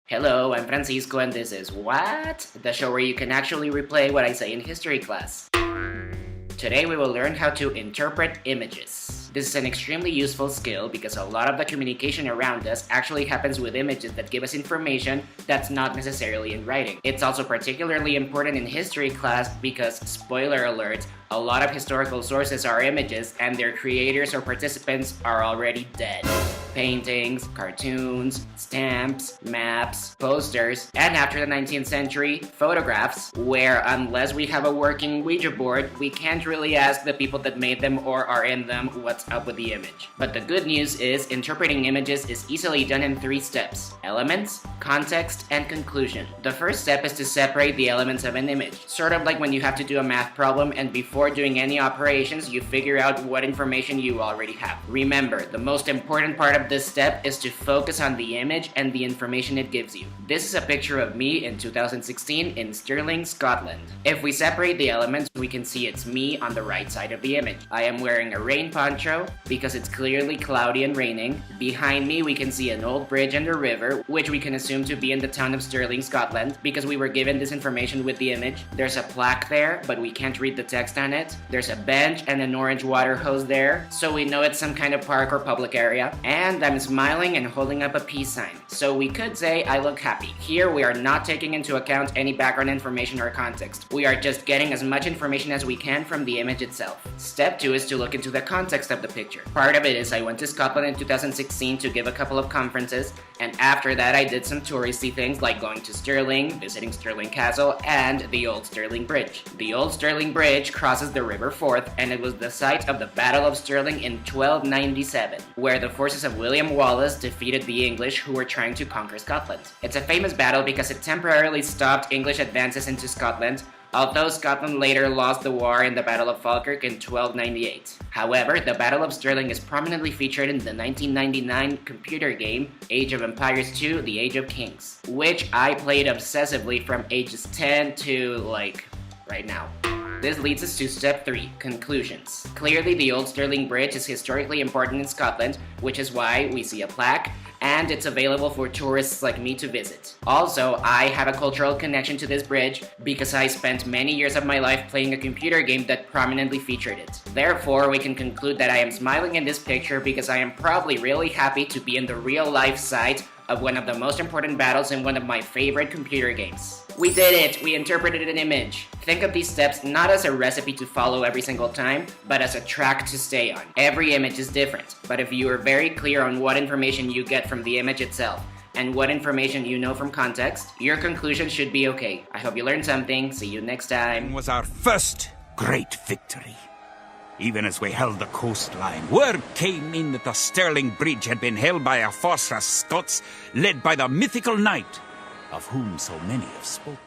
Hello, I'm Francisco and this is Whaaat, the show where you can actually replay what I say in history class. Today we will learn how to interpret images. This is an extremely useful skill because a lot of the communication around us actually happens with images that give us information that's not necessarily in writing. It's also particularly important in history class because, spoiler alert, a lot of historical sources are images and their creators or participants are already dead. Paintings, cartoons, stamps, maps, posters, and after the 19th century, photographs, where unless we have a working Ouija board, we can't really ask the people that made them or are in them what's up with the image. But the good news is interpreting images is easily done in 3 steps: elements, context, and conclusion. The first step is to separate the elements of an image, sort of like when you have to do a math problem and before doing any operations, you figure out what information you already have. Remember, the most important part of this step is to focus on the image and the information it gives you. This is a picture of me in 2016 in Stirling, Scotland. If we separate the elements, we can see it's me on the right side of the image. I am wearing a rain poncho because it's clearly cloudy and raining. Behind me, we can see an old bridge and a river, which we can assume to be in the town of Stirling, Scotland, because we were given this information with the image. There's a plaque there, but we can't read the text on it. There's a bench and an orange water hose there, so we know it's some kind of park or public area. And I'm smiling and holding up a peace sign, so we could say I look happy. Here we are not taking into account any background information or context. We are just getting as much information as we can from the image itself. Step 2 is to look into the context of the picture. Part of it is I went to Scotland in 2016 to give a couple of conferences, and after that I did some touristy things like going to Stirling, visiting Stirling Castle, and the Old Stirling Bridge. The Old Stirling Bridge crosses the River Forth, and it was the site of the Battle of Stirling in 1297, where the forces of William Wallace defeated the English who were trying to conquer Scotland. It's a famous battle because it temporarily stopped English advances into Scotland, although Scotland later lost the war in the Battle of Falkirk in 1298. However, the Battle of Stirling is prominently featured in the 1999 computer game Age of Empires 2: The Age of Kings, which I played obsessively from ages 10 to, right now. This leads us to step 3, conclusions. Clearly, the Old Stirling Bridge is historically important in Scotland, which is why we see a plaque, and it's available for tourists like me to visit. Also, I have a cultural connection to this bridge because I spent many years of my life playing a computer game that prominently featured it. Therefore, we can conclude that I am smiling in this picture because I am probably really happy to be in the real-life site of one of the most important battles in one of my favorite computer games. We did it! We interpreted an image. Think of these steps not as a recipe to follow every single time, but as a track to stay on. Every image is different, but if you are very clear on what information you get from the image itself, and what information you know from context, your conclusion should be okay. I hope you learned something. See you next time. It was our first great victory. Even as we held the coastline, word came in that the Stirling Bridge had been held by a force of Scots led by the mythical knight, of whom so many have spoken.